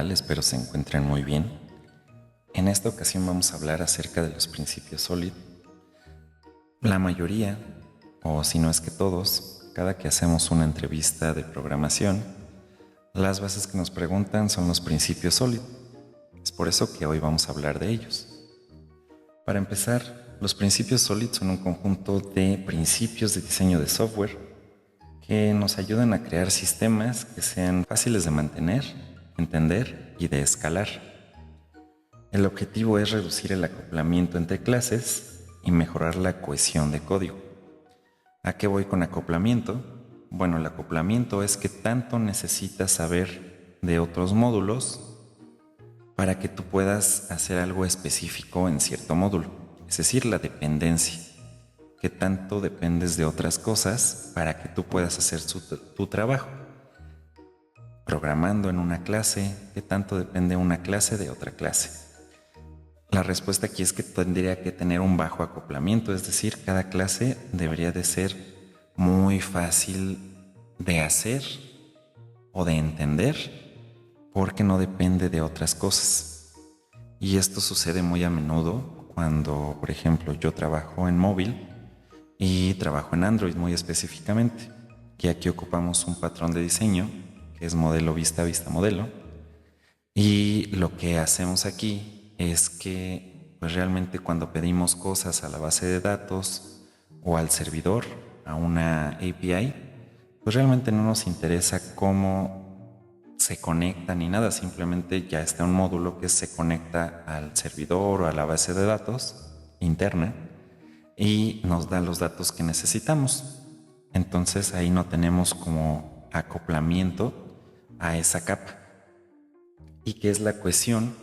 tal? Espero se encuentren muy bien. En esta ocasión vamos a hablar acerca de los principios SOLID. La mayoría, o si no es que todos, cada que hacemos una entrevista de programación, las bases que nos preguntan son los principios SOLID. Es por eso que hoy vamos a hablar de ellos. Para empezar, los principios SOLID son un conjunto de principios de diseño de software que nos ayudan a crear sistemas que sean fáciles de mantener, entender y de escalar. El objetivo es reducir el acoplamiento entre clases y mejorar la cohesión de código. ¿A qué voy con acoplamiento? Bueno, el acoplamiento es que tanto necesitas saber de otros módulos para que tú puedas hacer algo específico en cierto módulo, es decir, la dependencia. Que tanto dependes de otras cosas para que tú puedas hacer tu trabajo. Programando en una clase, ¿qué tanto depende una clase de otra clase? La respuesta aquí es que tendría que tener un bajo acoplamiento, es decir, cada clase debería de ser muy fácil de hacer o de entender porque no depende de otras cosas. Y esto sucede muy a menudo cuando, por ejemplo, yo trabajo en móvil y trabajo en Android muy específicamente, que aquí ocupamos un patrón de diseño que es modelo vista modelo, y lo que hacemos aquí es que pues realmente cuando pedimos cosas a la base de datos o al servidor, a una API, pues realmente no nos interesa cómo se conecta ni nada, simplemente ya está un módulo que se conecta al servidor o a la base de datos interna y nos da los datos que necesitamos. Entonces ahí no tenemos como acoplamiento a esa capa. ¿Y qué es la cohesión?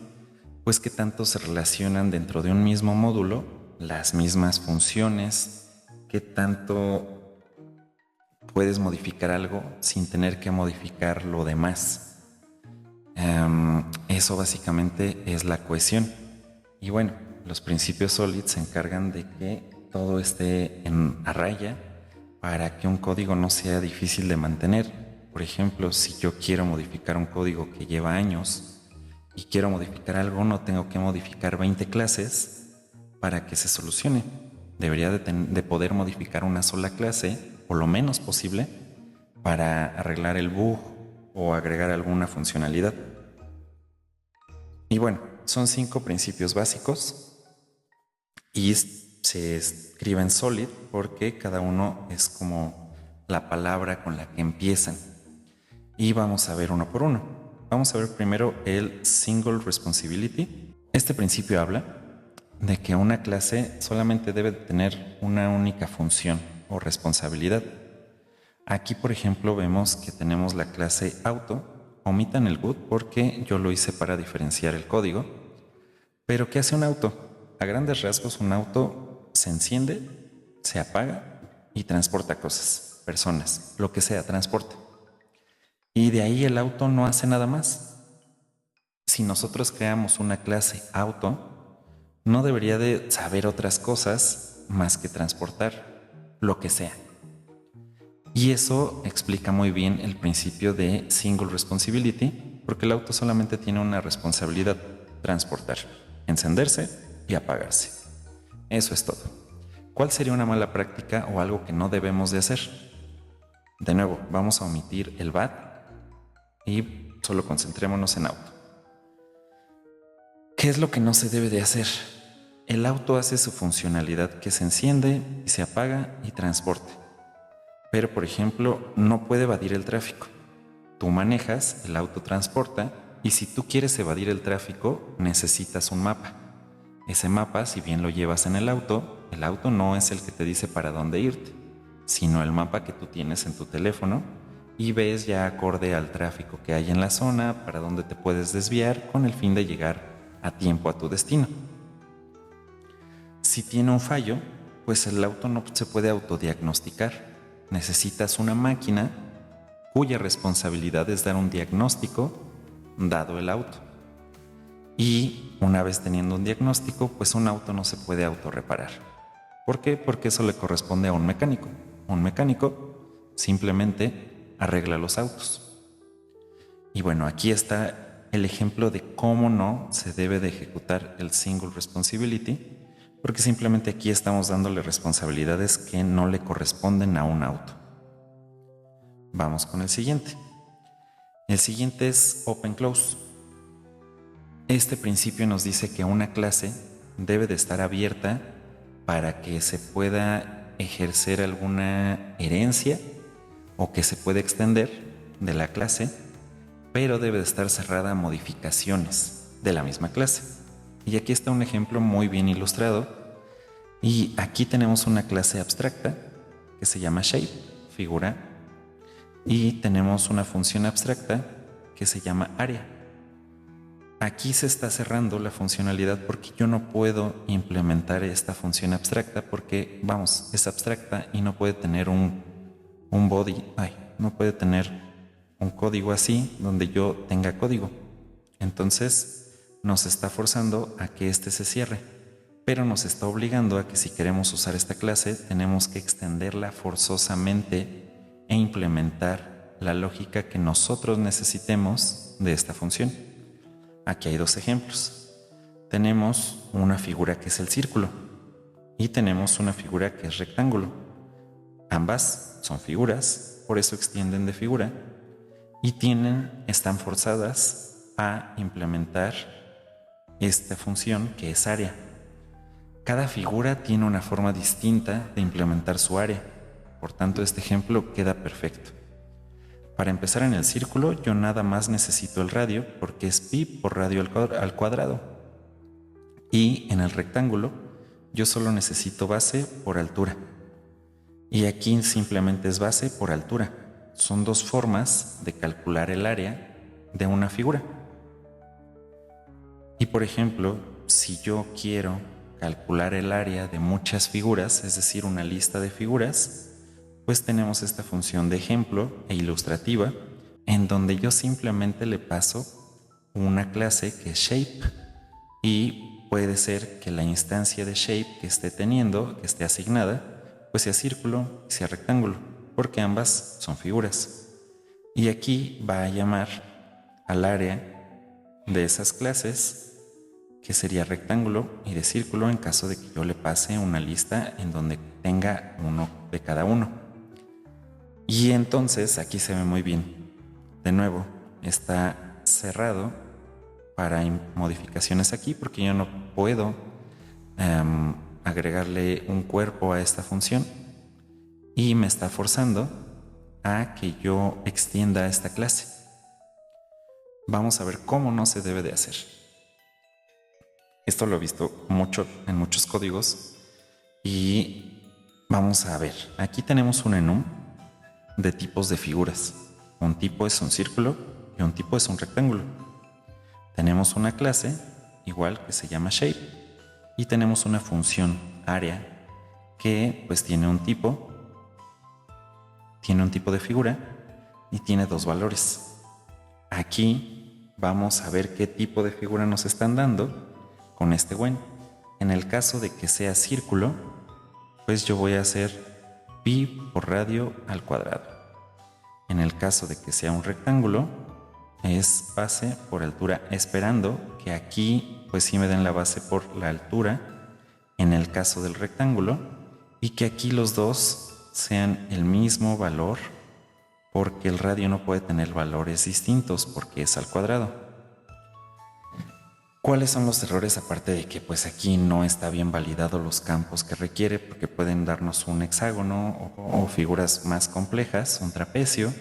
Pues que tanto se relacionan dentro de un mismo módulo las mismas funciones, que tanto puedes modificar algo sin tener que modificar lo demás. Eso básicamente es la cohesión. Y bueno, los principios SOLID se encargan de que todo esté a raya para que un código no sea difícil de mantener. Por ejemplo, si yo quiero modificar un código que lleva años y quiero modificar algo, no tengo que modificar 20 clases para que se solucione. Debería de poder modificar una sola clase, o lo menos posible, para arreglar el bug o agregar alguna funcionalidad. Y bueno, son 5 principios básicos y se escriben SOLID porque cada uno es como la palabra con la que empiezan. Y vamos a ver uno por uno. Vamos a ver primero el Single Responsibility. Este principio habla de que una clase solamente debe tener una única función o responsabilidad. Aquí, por ejemplo, vemos que tenemos la clase auto. Omitan el good porque yo lo hice para diferenciar el código. Pero ¿qué hace un auto? A grandes rasgos, un auto se enciende, se apaga y transporta cosas, personas, lo que sea, transporta. Y de ahí el auto no hace nada más. Si nosotros creamos una clase auto, no debería de saber otras cosas más que transportar lo que sea. Y eso explica muy bien el principio de Single Responsibility, porque el auto solamente tiene una responsabilidad: transportar, encenderse y apagarse. Eso es todo. ¿Cuál sería una mala práctica o algo que no debemos de hacer? De nuevo, vamos a omitir el bad y solo concentrémonos en auto. ¿Qué es lo que no se debe de hacer? El auto hace su funcionalidad, que se enciende y se apaga y transporte. Pero, por ejemplo, no puede evadir el tráfico. Tú manejas, el auto transporta, y si tú quieres evadir el tráfico, necesitas un mapa. Ese mapa, si bien lo llevas en el auto no es el que te dice para dónde irte, sino el mapa que tú tienes en tu teléfono y ves ya acorde al tráfico que hay en la zona para dónde te puedes desviar con el fin de llegar a tiempo a tu destino. Si tiene un fallo, pues el auto no se puede autodiagnosticar. Necesitas una máquina cuya responsabilidad es dar un diagnóstico dado el auto. Y una vez teniendo un diagnóstico, pues un auto no se puede autorreparar. ¿Por qué? Porque eso le corresponde a un mecánico. Un mecánico simplemente arregla los autos. Y bueno, aquí está el ejemplo de cómo no se debe de ejecutar el single responsibility, porque simplemente aquí estamos dándole responsabilidades que no le corresponden a un auto. Vamos con el siguiente. El siguiente es open close. Este principio nos dice que una clase debe de estar abierta para que se pueda ejercer alguna herencia o que se pueda extender de la clase, pero debe de estar cerrada a modificaciones de la misma clase. Y aquí está un ejemplo muy bien ilustrado. Y aquí tenemos una clase abstracta que se llama shape, figura, y tenemos una función abstracta que se llama área. Aquí se está cerrando la funcionalidad porque yo no puedo implementar esta función abstracta porque, vamos, es abstracta y no puede tener un body, no puede tener un código así donde yo tenga código. Entonces nos está forzando a que este se cierre, pero nos está obligando a que si queremos usar esta clase tenemos que extenderla forzosamente e implementar la lógica que nosotros necesitemos de esta función. Aquí hay dos ejemplos. Tenemos una figura que es el círculo y tenemos una figura que es rectángulo. Ambas son figuras, por eso extienden de figura y están forzadas a implementar esta función que es área. Cada figura tiene una forma distinta de implementar su área, por tanto este ejemplo queda perfecto. Para empezar en el círculo yo nada más necesito el radio porque es pi por radio al cuadrado. Y en el rectángulo yo solo necesito base por altura. Y aquí simplemente es base por altura. Son dos formas de calcular el área de una figura. Y por ejemplo, si yo quiero calcular el área de muchas figuras, es decir, una lista de figuras, pues tenemos esta función de ejemplo e ilustrativa en donde yo simplemente le paso una clase que es shape y puede ser que la instancia de shape que esté teniendo, que esté asignada, pues sea círculo y sea rectángulo, porque ambas son figuras. Y aquí va a llamar al área de esas clases, que sería rectángulo y de círculo en caso de que yo le pase una lista en donde tenga uno de cada uno. Y entonces aquí se ve muy bien. De nuevo, está cerrado para modificaciones aquí porque yo no puedo agregarle un cuerpo a esta función y me está forzando a que yo extienda esta clase. Vamos a ver cómo no se debe de hacer. Esto lo he visto mucho en muchos códigos y vamos a ver. Aquí tenemos un enum de tipos de figuras. Un tipo es un círculo y un tipo es un rectángulo. Tenemos una clase igual que se llama shape y tenemos una función área que pues tiene un tipo de figura y tiene dos valores. Aquí vamos a ver qué tipo de figura nos están dando con este when. En el caso de que sea círculo, pues yo voy a hacer pi por radio al cuadrado. En el caso de que sea un rectángulo, es base por altura, esperando que aquí pues sí me den la base por la altura en el caso del rectángulo y que aquí los dos sean el mismo valor porque el radio no puede tener valores distintos porque es al cuadrado. ¿Cuáles son los errores aparte de que pues aquí no está bien validado los campos que requiere porque pueden darnos un hexágono o figuras más complejas, un trapecio?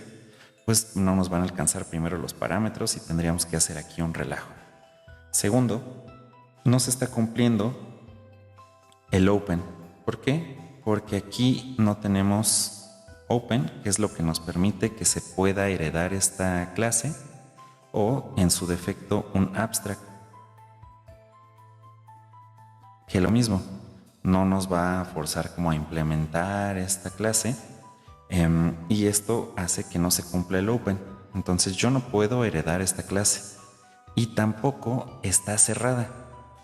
Pues no nos van a alcanzar primero los parámetros y tendríamos que hacer aquí un relajo. Segundo, no se está cumpliendo el open. ¿Por qué? Porque aquí no tenemos open, que es lo que nos permite que se pueda heredar esta clase, o en su defecto un abstract, que lo mismo, no nos va a forzar como a implementar esta clase y esto hace que no se cumpla el open. Entonces yo no puedo heredar esta clase y tampoco está cerrada.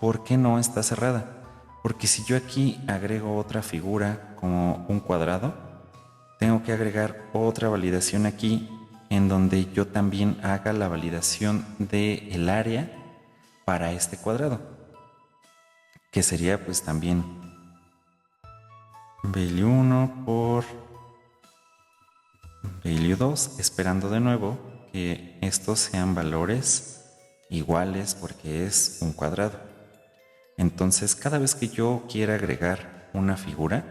¿Por qué no está cerrada? Porque si yo aquí agrego otra figura como un cuadrado, tengo que agregar otra validación aquí en donde yo también haga la validación del área para este cuadrado, que sería pues también value 1 por value 2, esperando de nuevo que estos sean valores iguales porque es un cuadrado. Entonces, cada vez que yo quiera agregar una figura,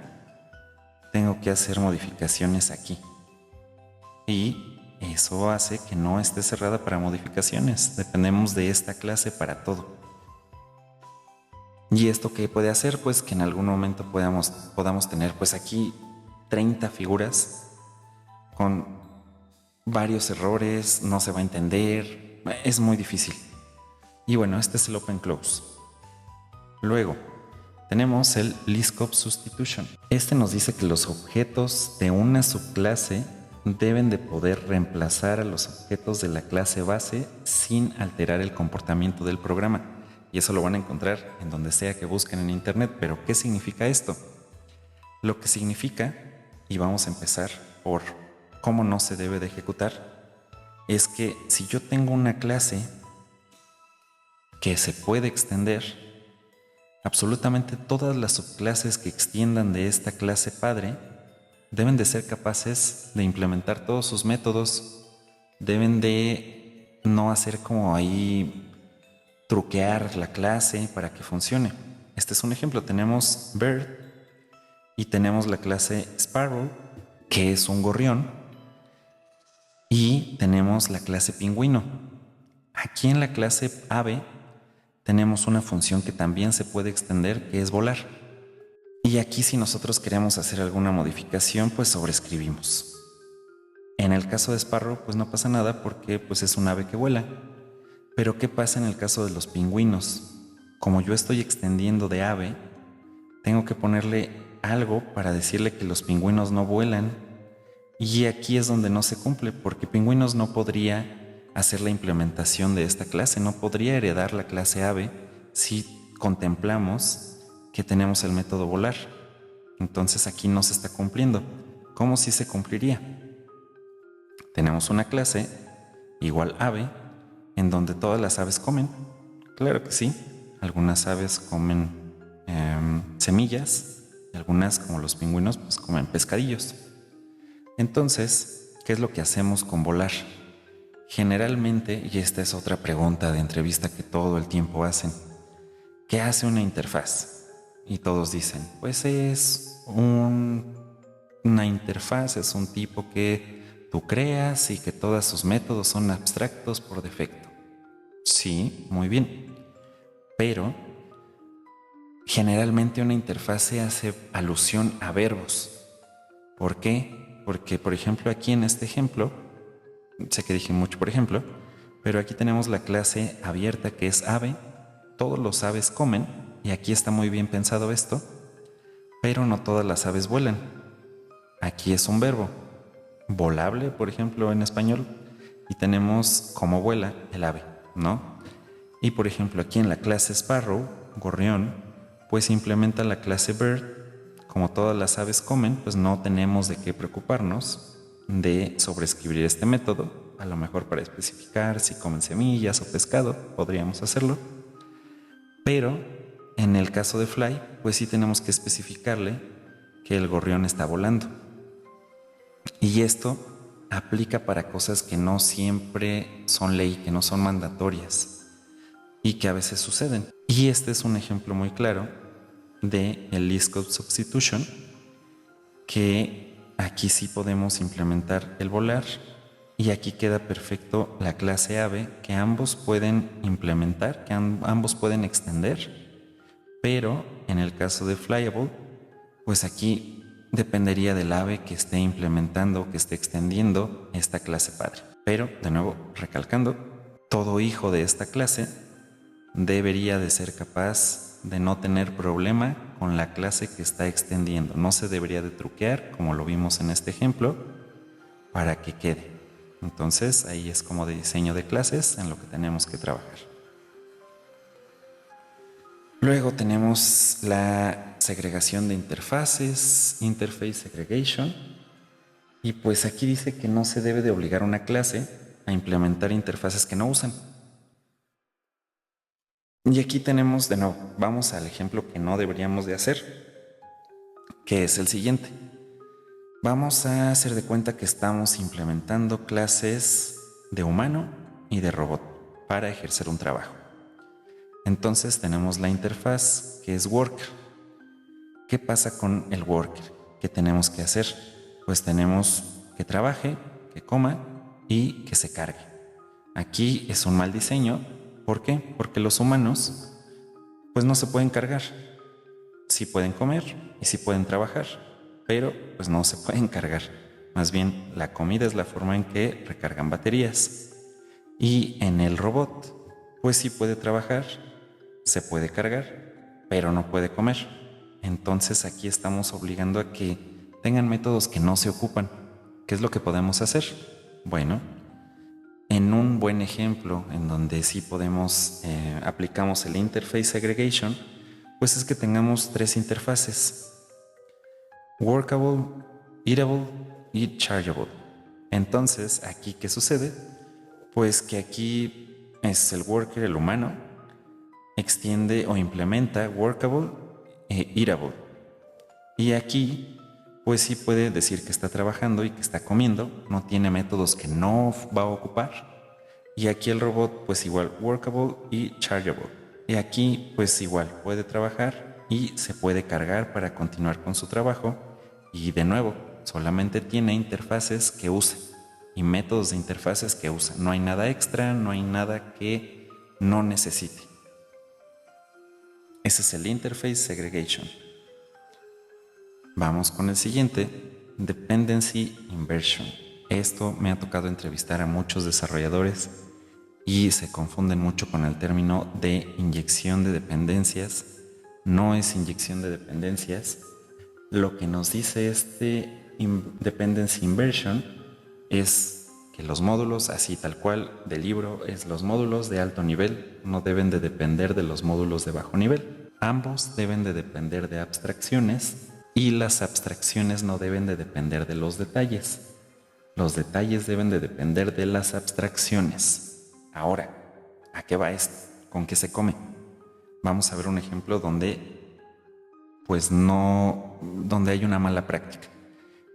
tengo que hacer modificaciones aquí. Y eso hace que no esté cerrada para modificaciones. Dependemos de esta clase para todo. ¿Y esto qué puede hacer? Pues que en algún momento podamos tener pues aquí 30 figuras con varios errores, no se va a entender, es muy difícil. Y bueno, este es el open close. Luego, tenemos el list-scope substitution. Este nos dice que los objetos de una subclase deben de poder reemplazar a los objetos de la clase base sin alterar el comportamiento del programa. Y eso lo van a encontrar en donde sea que busquen en internet. Pero ¿qué significa esto? Lo que significa, y vamos a empezar por cómo no se debe de ejecutar, es que si yo tengo una clase que se puede extender, absolutamente todas las subclases que extiendan de esta clase padre deben de ser capaces de implementar todos sus métodos, deben de no hacer como ahí truquear la clase para que funcione. Este es un ejemplo, tenemos Bird y tenemos la clase Sparrow, que es un gorrión, y tenemos la clase Pingüino. Aquí en la clase Ave tenemos una función que también se puede extender, que es volar. Y aquí si nosotros queremos hacer alguna modificación, pues sobreescribimos. En el caso de Sparrow, pues no pasa nada porque pues es un ave que vuela. Pero ¿qué pasa en el caso de los pingüinos? Como yo estoy extendiendo de ave, tengo que ponerle algo para decirle que los pingüinos no vuelan. Y aquí es donde no se cumple, porque pingüinos no podría hacer la implementación de esta clase, no podría heredar la clase ave si contemplamos que tenemos el método volar. Entonces aquí no se está cumpliendo. ¿Cómo si se cumpliría? Tenemos una clase igual ave en donde todas las aves comen. Claro que sí, algunas aves comen semillas y algunas, como los pingüinos, pues comen pescadillos. Entonces, ¿qué es lo que hacemos con volar? Generalmente, y esta es otra pregunta de entrevista que todo el tiempo hacen, ¿qué hace una interfaz? Y todos dicen, pues es una interfaz, es un tipo que tú creas y que todos sus métodos son abstractos por defecto. Sí, muy bien. Pero generalmente una interfaz hace alusión a verbos. ¿Por qué? Porque, por ejemplo, aquí en este ejemplo, sé que dije mucho por ejemplo, pero aquí tenemos la clase abierta que es ave, todos los aves comen, y aquí está muy bien pensado esto, pero no todas las aves vuelan. Aquí es un verbo, volable, por ejemplo, en español, y tenemos cómo vuela el ave, ¿no? Y por ejemplo, aquí en la clase Sparrow, gorrión, pues implementa la clase bird. Como todas las aves comen, pues no tenemos de qué preocuparnos de sobreescribir este método. A lo mejor para especificar si comen semillas o pescado, podríamos hacerlo. Pero en el caso de fly, pues sí tenemos que especificarle que el gorrión está volando. Y esto aplica para cosas que no siempre son ley, que no son mandatorias y que a veces suceden. Y este es un ejemplo muy claro de el list-scope substitution, que aquí sí podemos implementar el volar y aquí queda perfecto la clase ave que ambos pueden implementar, que ambos pueden extender, pero en el caso de flyable, pues aquí dependería del ave que esté implementando, que esté extendiendo esta clase padre. Pero, de nuevo, recalcando, todo hijo de esta clase debería de ser capaz de no tener problema con la clase que está extendiendo. No se debería de truquear, como lo vimos en este ejemplo, para que quede. Entonces, ahí es como de diseño de clases en lo que tenemos que trabajar. Luego tenemos la segregación de interfaces, interface segregation, Y pues aquí dice que no se debe de obligar a una clase a implementar interfaces que no usan. Y aquí tenemos, de nuevo, vamos al ejemplo que no deberíamos de hacer, que es el siguiente. Vamos a hacer de cuenta que estamos implementando clases de humano y de robot para ejercer un trabajo. Entonces tenemos la interfaz que es worker. ¿Qué pasa con el worker? ¿Qué tenemos que hacer? Pues tenemos que trabaje, que coma y que se cargue. Aquí es un mal diseño. ¿Por qué? Porque los humanos pues no se pueden cargar. Sí pueden comer y sí pueden trabajar, pero pues no se pueden cargar. Más bien, la comida es la forma en que recargan baterías. Y en el robot, pues sí puede trabajar, se puede cargar, pero no puede comer. Entonces aquí estamos obligando a que tengan métodos que no se ocupan. ¿Qué es lo que podemos hacer? Bueno, en un buen ejemplo en donde sí podemos aplicamos el interface segregation, pues es que tengamos 3 interfaces: workable, eatable y chargeable. Entonces, aquí, ¿qué sucede? Pues que aquí es el worker, el humano, extiende o implementa workable e eatable. Y aquí, pues sí puede decir que está trabajando y que está comiendo, no tiene métodos que no va a ocupar. Y aquí el robot, pues igual, workable y chargeable. Y aquí, pues igual, puede trabajar y se puede cargar para continuar con su trabajo. Y de nuevo, solamente tiene interfaces que usa y métodos de interfaces que usa. No hay nada extra, no hay nada que no necesite. Ese es el interface segregation. Vamos con el siguiente, dependency inversion. Esto me ha tocado entrevistar a muchos desarrolladores y se confunden mucho con el término de inyección de dependencias. No es inyección de dependencias. Lo que nos dice este dependency inversion es que los módulos, así tal cual del libro, es los módulos de alto nivel no deben de depender de los módulos de bajo nivel. Ambos deben de depender de abstracciones y las abstracciones no deben de depender de los detalles. Los detalles deben de depender de las abstracciones. Ahora, ¿a qué va esto? ¿Con qué se come? Vamos a ver un ejemplo donde hay una mala práctica.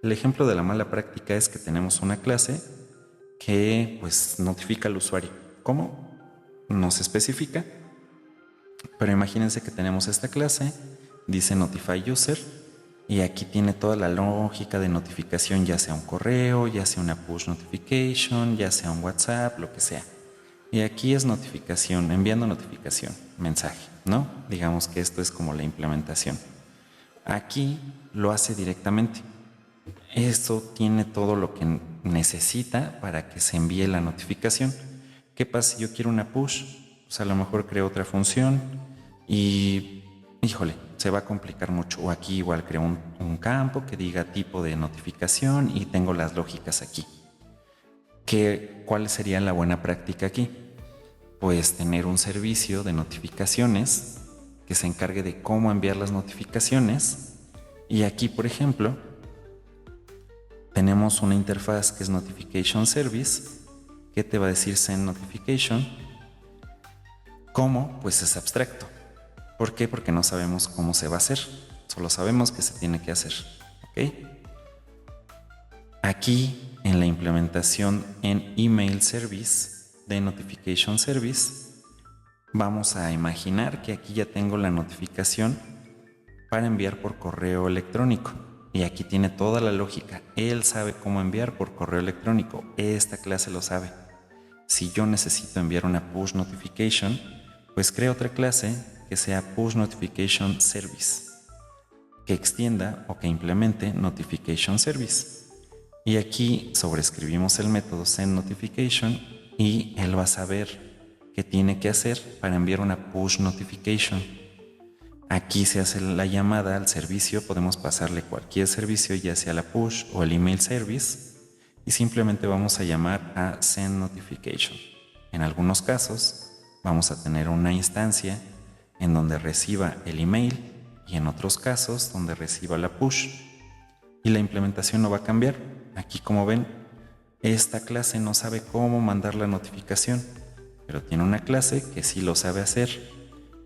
El ejemplo de la mala práctica es que tenemos una clase que pues notifica al usuario. ¿Cómo? No se especifica, pero imagínense que tenemos esta clase, dice notify user, y aquí tiene toda la lógica de notificación, ya sea un correo, ya sea una push notification, ya sea un WhatsApp, lo que sea. Y aquí es notificación, enviando notificación, mensaje, ¿no? Digamos que esto es como la implementación. Aquí lo hace directamente. Esto tiene todo lo que necesita para que se envíe la notificación. ¿Qué pasa si yo quiero una push? Pues a lo mejor creo otra función y, híjole, se va a complicar mucho. O aquí igual creo un campo que diga tipo de notificación y tengo las lógicas aquí. ¿Cuál sería la buena práctica aquí? Pues tener un servicio de notificaciones que se encargue de cómo enviar las notificaciones. Y aquí, por ejemplo, tenemos una interfaz que es Notification Service, que te va a decir Send Notification. ¿Cómo? Pues es abstracto. ¿Por qué? Porque no sabemos cómo se va a hacer. Solo sabemos que se tiene que hacer. ¿Ok? Aquí, en la implementación en Email Service de Notification Service, vamos a imaginar que aquí ya tengo la notificación para enviar por correo electrónico. Y aquí tiene toda la lógica. Él sabe cómo enviar por correo electrónico. Esta clase lo sabe. Si yo necesito enviar una push notification, pues creo otra clase que sea push notification service, que extienda o que implemente notification service. Y aquí sobreescribimos el método send notification y él va a saber qué tiene que hacer para enviar una push notification. Aquí se hace la llamada al servicio, podemos pasarle cualquier servicio, ya sea la push o el email service, y simplemente vamos a llamar a send notification. En algunos casos vamos a tener una instancia en donde reciba el email y en otros casos donde reciba la push. Y la implementación no va a cambiar. aquí como ven, esta clase no sabe cómo mandar la notificación, pero tiene una clase que sí lo sabe hacer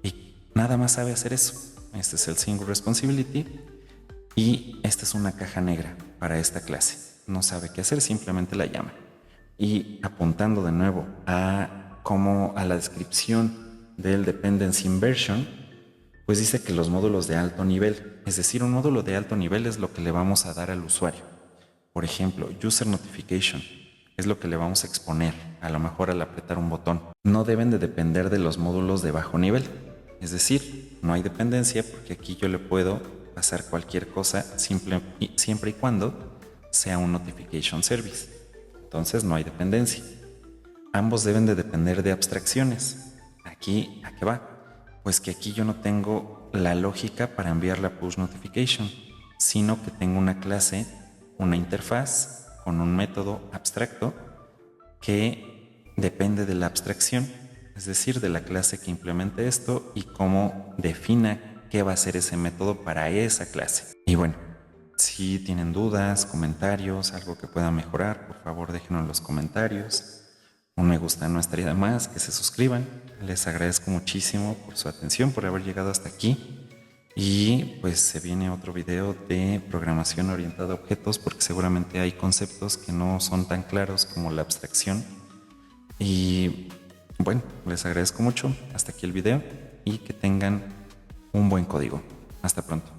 y nada más sabe hacer eso. Este es el single responsibility y esta es una caja negra para esta clase. No sabe qué hacer, simplemente la llama. Y apuntando de nuevo a la descripción del dependency inversion, pues dice que los módulos de alto nivel, es decir, un módulo de alto nivel es lo que le vamos a dar al usuario. Por ejemplo, user notification es lo que le vamos a exponer, a lo mejor al apretar un botón. No deben de depender de los módulos de bajo nivel, es decir, no hay dependencia porque aquí yo le puedo pasar cualquier cosa siempre y cuando sea un notification service. Entonces no hay dependencia. Ambos deben de depender de abstracciones. Aquí, ¿a qué va? Pues que aquí yo no tengo la lógica para enviar la push notification, sino que tengo una clase, una interfaz con un método abstracto que depende de la abstracción, es decir, de la clase que implemente esto y cómo defina qué va a ser ese método para esa clase. Y bueno, si tienen dudas, comentarios, algo que pueda mejorar, por favor déjenlo en los comentarios. Un me gusta no estaría de más, que se suscriban. Les agradezco muchísimo por su atención, por haber llegado hasta aquí. Y pues se viene otro video de programación orientada a objetos porque seguramente hay conceptos que no son tan claros como la abstracción. Y bueno, les agradezco mucho. Hasta aquí el video y que tengan un buen código. Hasta pronto.